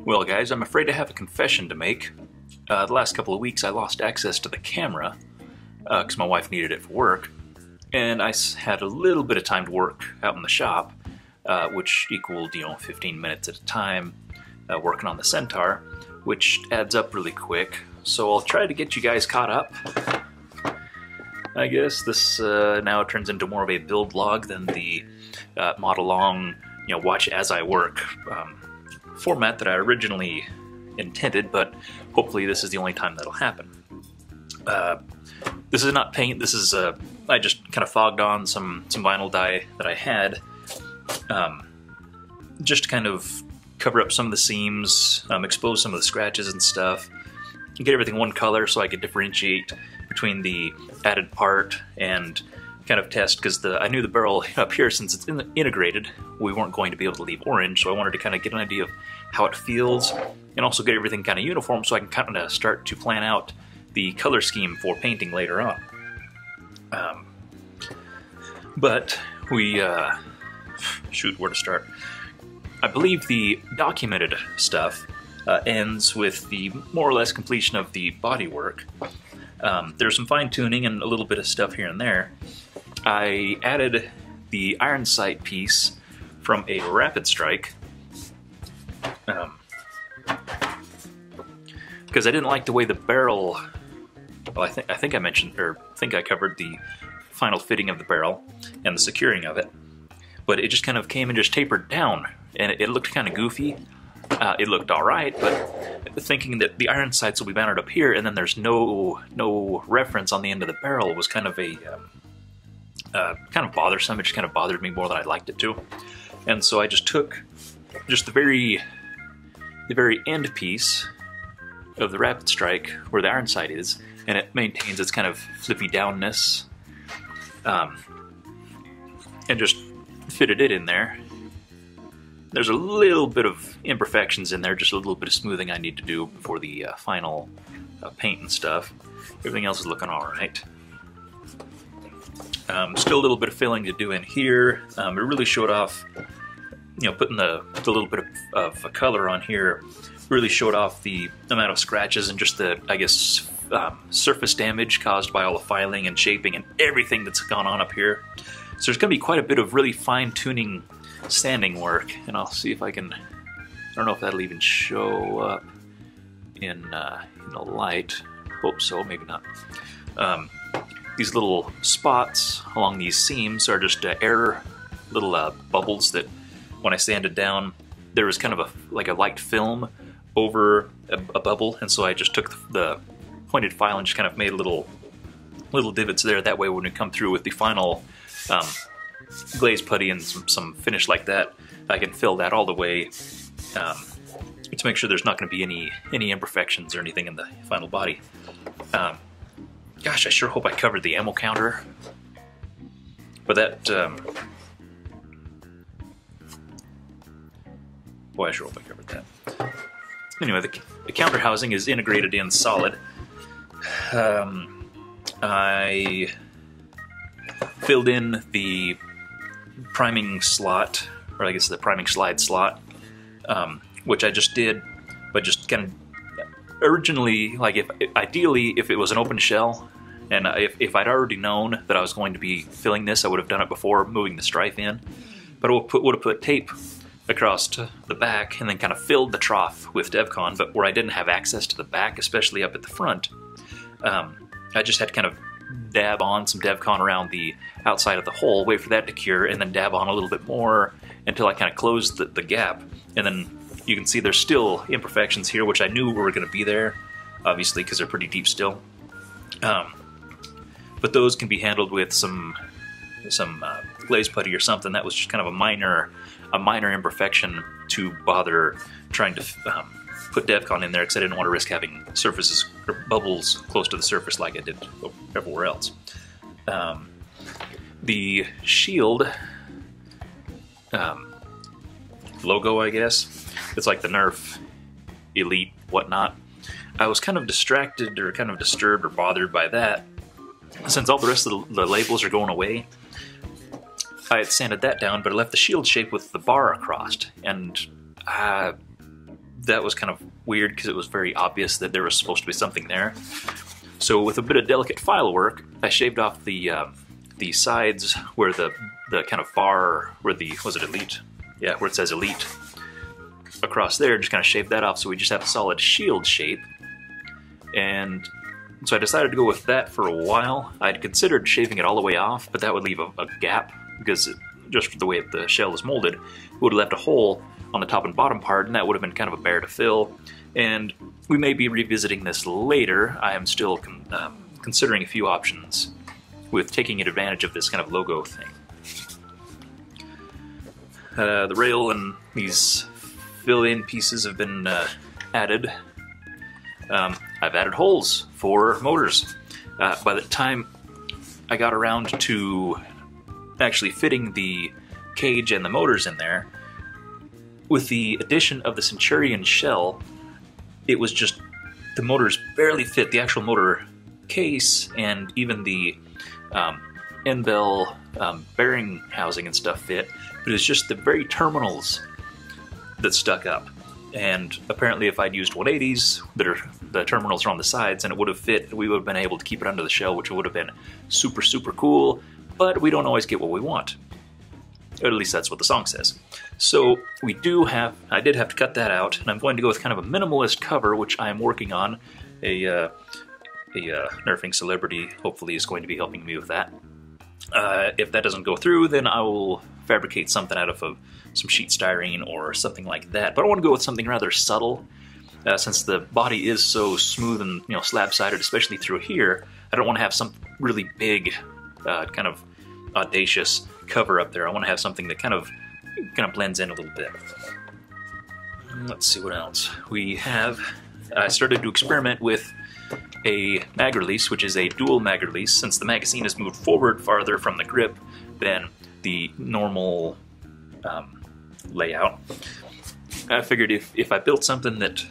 Well guys, I'm afraid I have a confession to make. The last couple of weeks I lost access to the camera because my wife needed it for work, and I had a little bit of time to work out in the shop, which equaled, 15 minutes at a time working on the Centaur, which adds up really quick. So I'll try to get you guys caught up. I guess this now turns into more of a build log than the mod along, watch as I work format that I originally intended, but hopefully this is the only time that'll happen. This is not paint, this is, I just kind of fogged on some vinyl dye that I had, just to kind of cover up some of the seams, expose some of the scratches and stuff, and get everything one color so I could differentiate between the added part and kind of test, because I knew the barrel up here, since it's integrated, we weren't going to be able to leave orange, so I wanted to kind of get an idea of how it feels, and also get everything kind of uniform so I can kind of start to plan out the color scheme for painting later on. But we, shoot, where to start? I believe the documented stuff ends with the more or less completion of the bodywork. There's some fine-tuning and a little bit of stuff here and there. I added the iron sight piece from a Rapid Strike, because I didn't like the way the barrel, well, I think I mentioned, or I think I covered the final fitting of the barrel and the securing of it, but it just kind of came and just tapered down, and it looked kind of goofy. It looked alright, but thinking that the iron sights will be mounted up here and then there's no reference on the end of the barrel was kind of a kind of bothersome. It just kind of bothered me more than I liked it to, and so I just took the very end piece of the Rapid Strike where the iron sight is, and it maintains its kind of flippy downness, and just fitted it in there. There's a little bit of imperfections in there, just a little bit of smoothing I need to do before the final paint and stuff. Everything else is looking alright. Still a little bit of filling to do in here. It really showed off, putting the little bit of color on here really showed off the amount of scratches and just the, I guess, surface damage caused by all the filing and shaping and everything that's gone on up here. So there's going to be quite a bit of really fine-tuning sanding work, and I'll see if I can, I don't know if that'll even show up in the light. Hope so, maybe not. These little spots along these seams are just air little bubbles that when I sanded down, there was kind of like a light film over a bubble, and so I just took the pointed file and just kind of made little divots there. That way when we come through with the final glaze putty and some finish like that, I can fill that all the way to make sure there's not going to be any imperfections or anything in the final body. Gosh, I sure hope I covered the ammo counter, but that boy, I sure hope I covered that. Anyway, the counter housing is integrated in solid. I filled in the priming slot, or I guess the priming slide slot, which I just did, but just kind of originally, like ideally if it was an open shell, and if I'd already known that I was going to be filling this, I would have done it before moving the strife in, but I would have put tape across to the back and then kind of filled the trough with DevCon, but where I didn't have access to the back, especially up at the front, I just had to kind of dab on some DevCon around the outside of the hole, wait for that to cure, and then dab on a little bit more until I kind of closed the gap. And then you can see there's still imperfections here, which I knew were going to be there, obviously, because they're pretty deep still. But those can be handled with some glaze putty or something. That was just kind of a minor imperfection to bother trying to put DevCon in there, because I didn't want to risk having surfaces or bubbles close to the surface like I did everywhere else. The shield logo, I guess, it's like the Nerf Elite whatnot. I was kind of distracted or kind of disturbed or bothered by that, since all the rest of the labels are going away. I had sanded that down, but I left the shield shape with the bar across, and that was kind of weird because it was very obvious that there was supposed to be something there. So with a bit of delicate file work, I shaved off the sides where the kind of bar, where the, was it Elite? Yeah, where it says Elite. Across there, just kind of shaved that off so we just have a solid shield shape. And so I decided to go with that for a while. I'd considered shaving it all the way off, but that would leave a gap, because just the way the shell is molded, it would have left a hole on the top and bottom part, and that would have been kind of a bear to fill. And we may be revisiting this later. I am still considering a few options with taking advantage of this kind of logo thing. The rail and these fill-in pieces have been added. I've added holes for motors. By the time I got around to actually fitting the cage and the motors in there, with the addition of the Centurion shell, it was just, the motors barely fit. The actual motor case and even the end bell bearing housing and stuff fit, but it was just the very terminals that stuck up. And apparently if I'd used 180s, the terminals are on the sides, and it would have fit, we would have been able to keep it under the shell, which would have been super, super cool, but we don't always get what we want. Or at least that's what the song says. So I did have to cut that out, and I'm going to go with kind of a minimalist cover, which I am working on. A nerfing celebrity hopefully is going to be helping me with that. If that doesn't go through, then I will fabricate something out of some sheet styrene or something like that. But I want to go with something rather subtle, since the body is so smooth and slab-sided, especially through here. I don't want to have some really big, kind of audacious cover up there. I want to have something that kind of blends in a little bit. Let's see what else we have. I started to experiment with a mag release, which is a dual mag release, since the magazine has moved forward farther from the grip than the normal layout. I figured if I built something that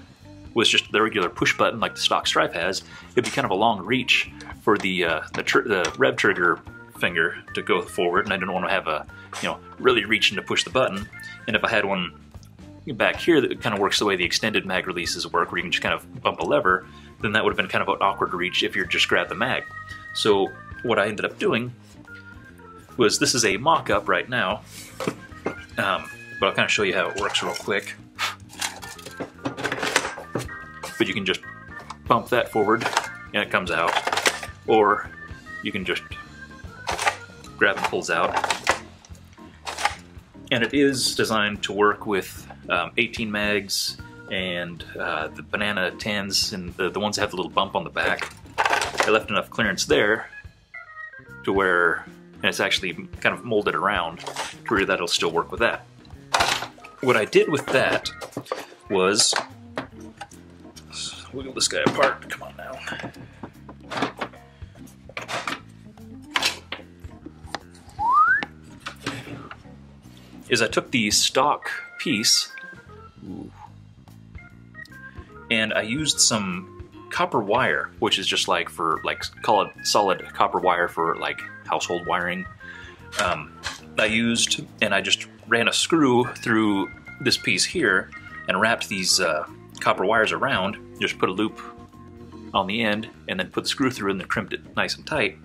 was just the regular push button like the stock Stripe has, it'd be kind of a long reach for the rev trigger finger to go forward, and I didn't want to have really reaching to push the button. And if I had one back here that kind of works the way the extended mag releases work, where you can just kind of bump a lever, then that would have been kind of an awkward reach if you just grabbed the mag. So what I ended up doing was, this is a mock-up right now, but I'll kind of show you how it works real quick. But you can just bump that forward and it comes out, or you can just grab and pulls out. And it is designed to work with 18 mags and the banana 10s and the ones that have the little bump on the back. I left enough clearance there to where, and it's actually kind of molded around to where that'll still work with that. What I did with that was, wiggle this guy apart, come on now. Is I took the stock piece and I used some copper wire, which is just like call it solid copper wire for like household wiring. I just ran a screw through this piece here and wrapped these copper wires around, just put a loop on the end and then put the screw through and then crimped it nice and tight,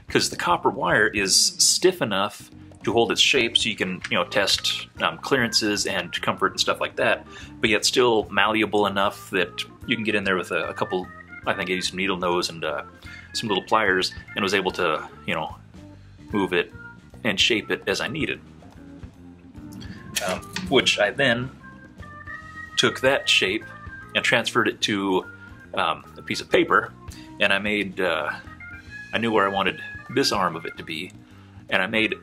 because the copper wire is stiff enough to hold its shape, so you can test clearances and comfort and stuff like that, but yet still malleable enough that you can get in there with a couple, I think I used some needle nose and some little pliers, and was able to move it and shape it as I needed. Which I then took that shape and transferred it to a piece of paper, and I made, I knew where I wanted this arm of it to be, and I made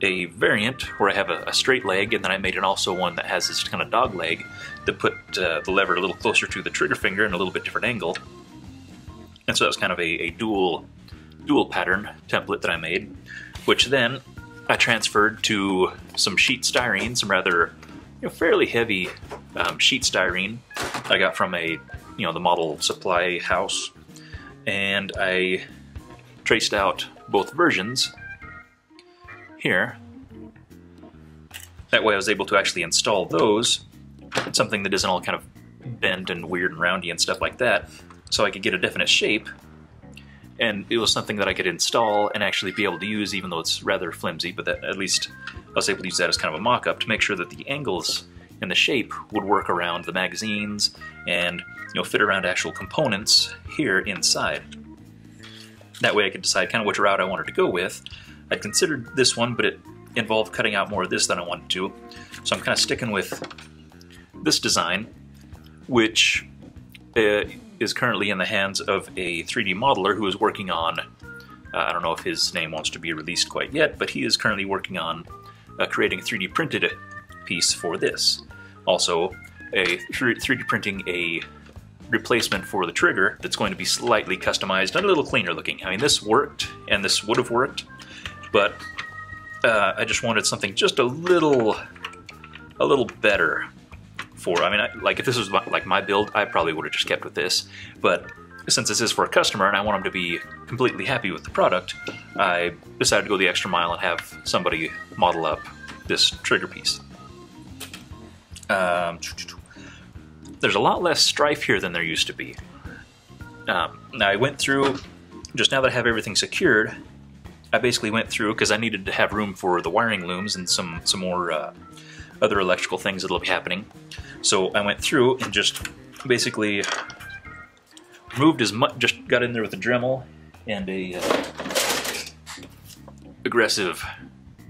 a variant where I have a straight leg, and then I made it also one that has this kind of dog leg that put the lever a little closer to the trigger finger and a little bit different angle. And so that was kind of a dual pattern template that I made, which then I transferred to some sheet styrene, some rather fairly heavy sheet styrene I got from the model supply house, and I traced out both versions here. That way I was able to actually install those, something that isn't all kind of bent and weird and roundy and stuff like that, so I could get a definite shape. And it was something that I could install and actually be able to use, even though it's rather flimsy, but that, at least I was able to use that as kind of a mock-up to make sure that the angles and the shape would work around the magazines and, you know, fit around actual components here inside. That way I could decide kind of which route I wanted to go with. I'd considered this one, but it involved cutting out more of this than I wanted to. So I'm kind of sticking with this design, which is currently in the hands of a 3D modeler who is working on, I don't know if his name wants to be released quite yet, but he is currently working on creating a 3D printed piece for this. Also, 3D printing a replacement for the trigger that's going to be slightly customized and a little cleaner looking. I mean, this worked, and this would have worked, but I just wanted something just a little better for, I mean, like if this was like my build, I probably would have just kept with this, but since this is for a customer and I want them to be completely happy with the product, I decided to go the extra mile and have somebody model up this trigger piece. There's a lot less strife here than there used to be. Now I went through, just now that I have everything secured, I basically went through, because I needed to have room for the wiring looms and some more other electrical things that'll be happening. So I went through and just basically removed as much, just got in there with a Dremel and a aggressive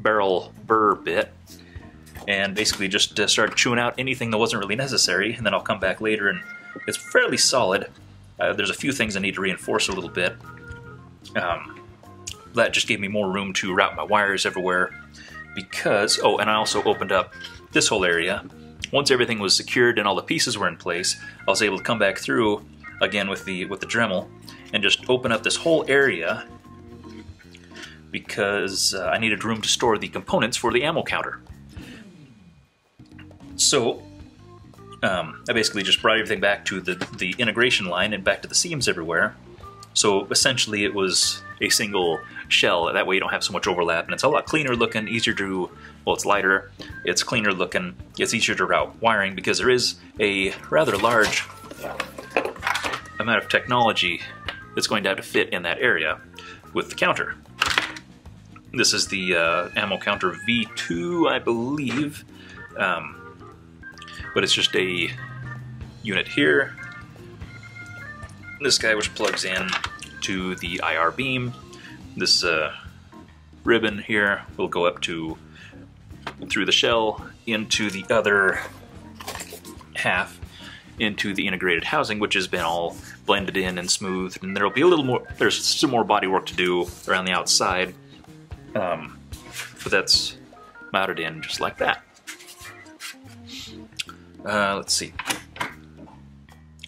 barrel burr bit, and basically just started chewing out anything that wasn't really necessary, and then I'll come back later and it's fairly solid. There's a few things I need to reinforce a little bit. That just gave me more room to route my wires everywhere, because, oh, and I also opened up this whole area. Once everything was secured and all the pieces were in place, I was able to come back through again with the Dremel and just open up this whole area, because I needed room to store the components for the ammo counter. So I basically just brought everything back to the integration line and back to the seams everywhere. So essentially it was a single shell, that way you don't have so much overlap, and it's a lot cleaner looking, easier to, well, it's lighter, it's cleaner looking, it's easier to route wiring, because there is a rather large amount of technology that's going to have to fit in that area with the counter. This is the ammo counter V2, I believe, but it's just a unit here. This guy, which plugs in to the IR beam. This ribbon here will go up to through the shell into the other half, into the integrated housing, which has been all blended in and smoothed, and there'll be a little more, there's some more body work to do around the outside, but that's mounted in just like that. Let's see.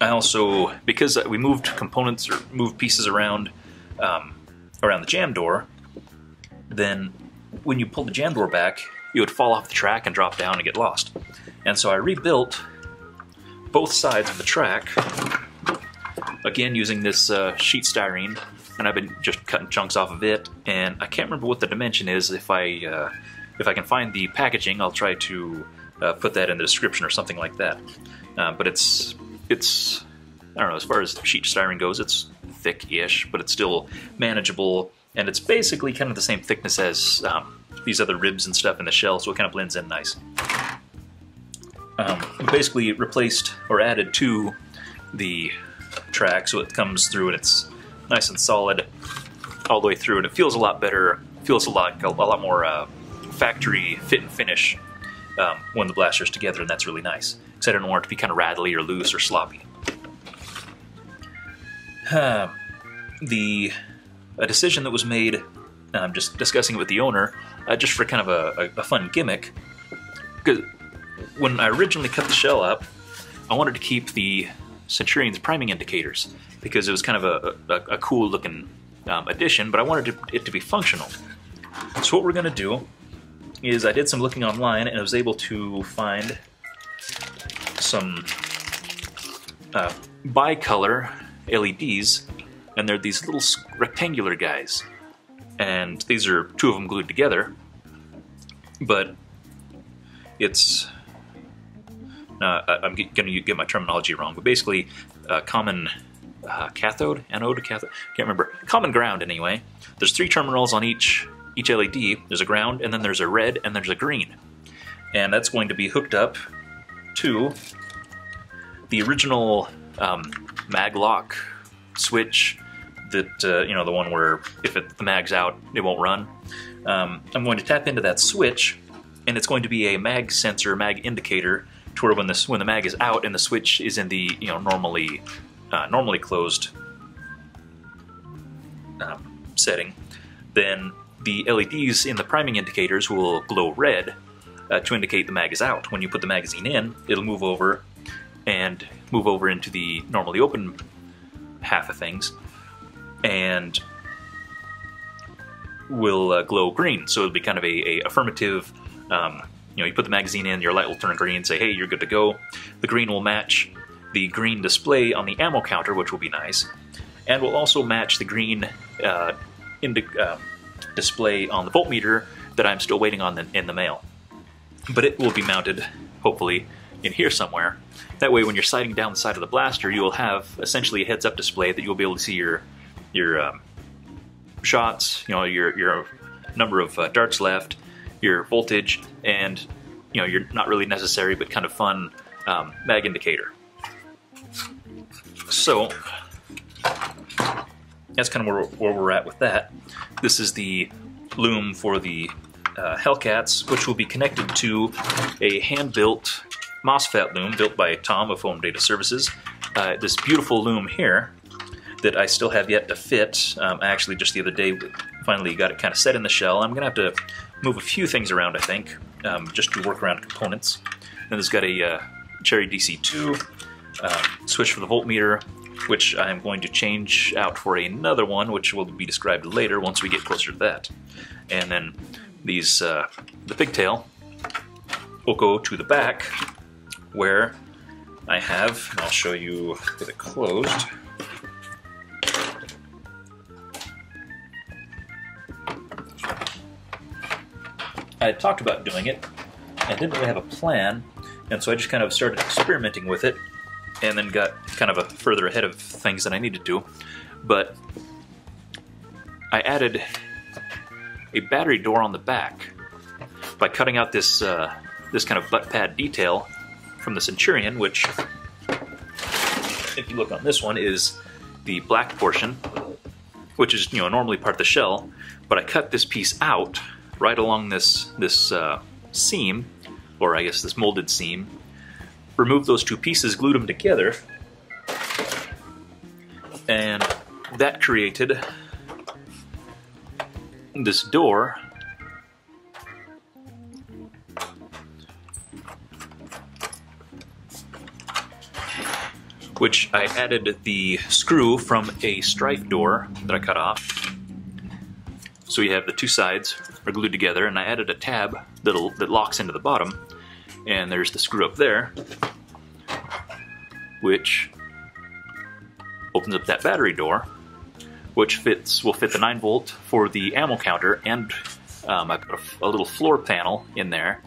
I also, because we moved components or moved pieces around around the jam door, then when you pull the jam door back, it would fall off the track and drop down and get lost. And so I rebuilt both sides of the track, again using this sheet styrene, and I've been just cutting chunks off of it, and I can't remember what the dimension is. If I can find the packaging, I'll try to put that in the description or something like that. But it's I don't know, as far as sheet styrene goes, it's thick-ish, but it's still manageable, and it's basically kind of the same thickness as these other ribs and stuff in the shell, so it kind of blends in nice. We basically replaced or added to the track, so it comes through and it's nice and solid all the way through, and it feels a lot better, feels a lot more factory fit and finish when the blaster's together, and that's really nice, because I didn't want it to be kind of rattly or loose or sloppy. A decision that was made, just discussing it with the owner, just for kind of a fun gimmick, because when I originally cut the shell up, I wanted to keep the Centurion's priming indicators, because it was kind of a cool looking addition, but I wanted it to be functional. So what we're going to do is I did some looking online, and I was able to find some bicolor LEDs, and they're these little rectangular guys, and these are two of them glued together, but it's, I'm going to get my terminology wrong, but basically common cathode, anode, cathode, can't remember. Common ground anyway. There's 3 terminals on each LED. There's a ground, and then there's a red, and there's a green. And that's going to be hooked up to the original mag lock switch that, you know, the one where if the mag's out, it won't run. I'm going to tap into that switch, and it's going to be a mag sensor, mag indicator, to where when the mag is out and the switch is in the, you know, normally closed setting, then the LEDs in the priming indicators will glow red to indicate the mag is out. When you put the magazine in, it'll move over into the normally open half of things, and will glow green. So it'll be kind of a affirmative. You know, you put the magazine in, your light will turn green and say, hey, you're good to go. The green will match the green display on the ammo counter, which will be nice, and will also match the green display on the voltmeter that I'm still waiting on in the mail. But it will be mounted, hopefully, in here somewhere. That way, when you're sighting down the side of the blaster, you will have essentially a heads-up display that you'll be able to see your shots, you know, your number of darts left, your voltage, and, you know, your not really necessary but kind of fun mag indicator. So that's kind of where we're at with that. This is the loom for the Hellcats, which will be connected to a hand-built MOSFET loom built by Tom of Home Data Services. This beautiful loom here that I still have yet to fit. I actually just the other day finally got it kind of set in the shell. I'm going to have to move a few things around, I think, just to work around components. And it's got a Cherry DC2 switch for the voltmeter, which I'm going to change out for another one, which will be described later once we get closer to that. And then these, the pigtail will go to the back, where I have, and I'll show you with it closed. I had talked about doing it, and didn't really have a plan, and so I just kind of started experimenting with it, and then got kind of further ahead of things than I needed to. But I added a battery door on the back by cutting out this this kind of butt pad detail from the Centurion, which, if you look on this one, is the black portion, which is, you know, normally part of the shell. But I cut this piece out right along this seam, or I guess this molded seam. Removed those 2 pieces, glued them together, and that created this door which I added the screw from a strife door that I cut off. So you have the 2 sides are glued together, and I added a tab that locks into the bottom, and there's the screw up there, which opens up that battery door, which will fit the 9-volt for the ammo counter, and I put a little floor panel in there,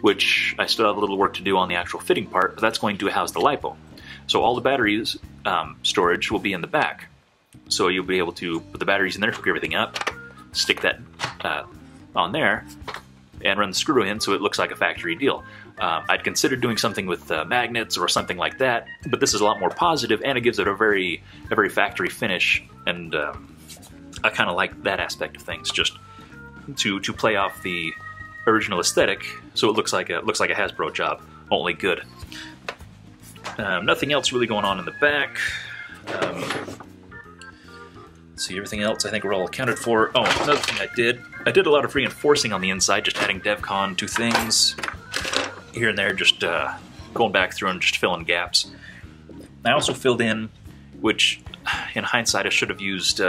which I still have a little work to do on the actual fitting part, but that's going to house the LiPo. So all the batteries storage will be in the back. So you'll be able to put the batteries in there, hook everything up, stick that on there, and run the screw in so it looks like a factory deal. I'd consider doing something with magnets or something like that, but this is a lot more positive, and it gives it a very factory finish, and I kind of like that aspect of things, just to play off the original aesthetic, so it looks like a Hasbro job, only good. Nothing else really going on in the back. Let's see, everything else I think we're all accounted for. Oh, another thing I did a lot of reinforcing on the inside, just adding DevCon to things here and there, just going back through and just filling gaps. I also filled in, which in hindsight I should have used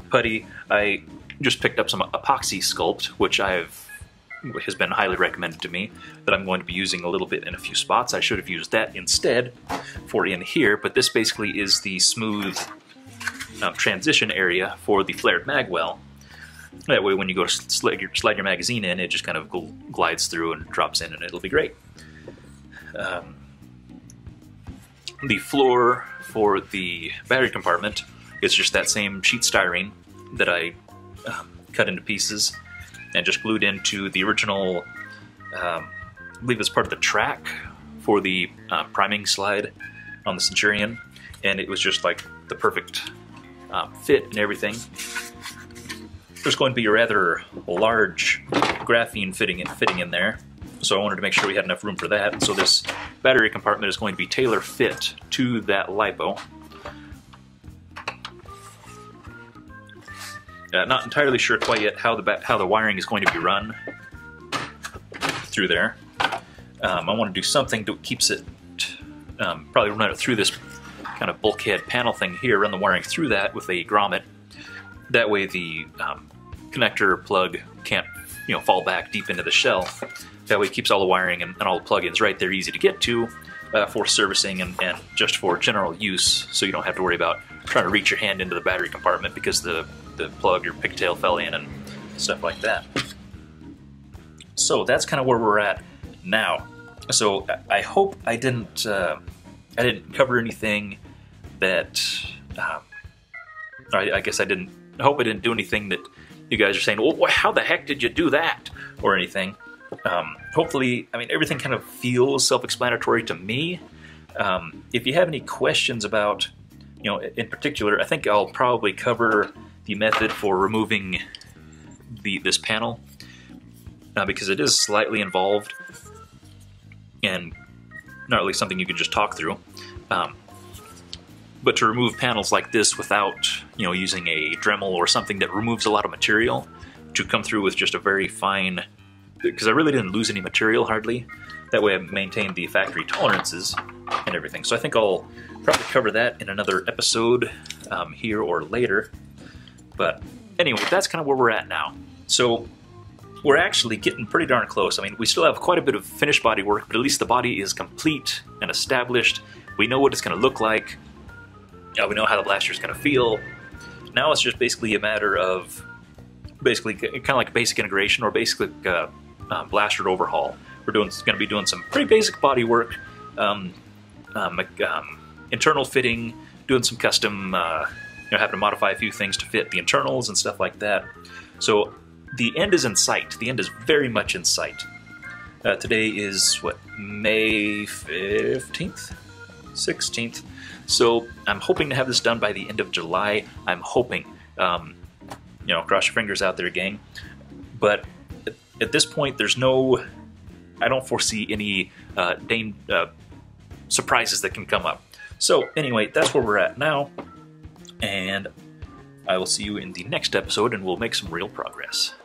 putty. I just picked up some epoxy sculpt, which has been highly recommended to me, that I'm going to be using a little bit in a few spots. I should have used that instead for in here, but this basically is the smooth transition area for the flared mag well. That way when you go to slide your magazine in, it just kind of glides through and drops in, and it'll be great. the floor for the battery compartment is just that same sheet styrene that I cut into pieces and just glued into the original, I believe it's part of the track for the priming slide on the Centurion, and it was just like the perfect fit and everything. There's going to be a rather large graphene fitting in there, so I wanted to make sure we had enough room for that. So this battery compartment is going to be tailor fit to that LiPo. Not entirely sure quite yet how the wiring is going to be run through there. I want to do something that keeps it, probably run it through this kind of bulkhead panel thing here, run the wiring through that with a grommet. That way the connector plug can't, fall back deep into the shell. That way it keeps all the wiring and all the plugins right there, easy to get to for servicing and just for general use, so you don't have to worry about trying to reach your hand into the battery compartment because the plug or pigtail fell in and stuff like that. So that's kind of where we're at now. So I hope I didn't cover anything that I guess I hope I didn't do anything that you guys are saying, well, how the heck did you do that, or anything. Hopefully, I mean, everything kind of feels self-explanatory to me. If you have any questions about, in particular, I think I'll probably cover the method for removing this panel, because it is slightly involved and not really something you can just talk through. But to remove panels like this without, using a Dremel or something that removes a lot of material, to come through with just a very fine, because I really didn't lose any material hardly. That way I maintained the factory tolerances and everything. So I think I'll probably cover that in another episode here or later. But anyway, that's kind of where we're at now. So we're actually getting pretty darn close. I mean, we still have quite a bit of finished body work, but at least the body is complete and established. We know what it's going to look like. We know how the blaster is going to feel. Now it's just basically a matter of kind of like basic integration, or basically blaster overhaul. We're going to be doing some pretty basic body work, internal fitting, doing some custom, having to modify a few things to fit the internals and stuff like that. So the end is in sight. The end is very much in sight. Today is, what, May 15th? 16th. So I'm hoping to have this done by the end of July. I'm hoping. Cross your fingers out there, gang. But at this point, I don't foresee any surprises that can come up. So anyway, that's where we're at now. And I will see you in the next episode, and we'll make some real progress.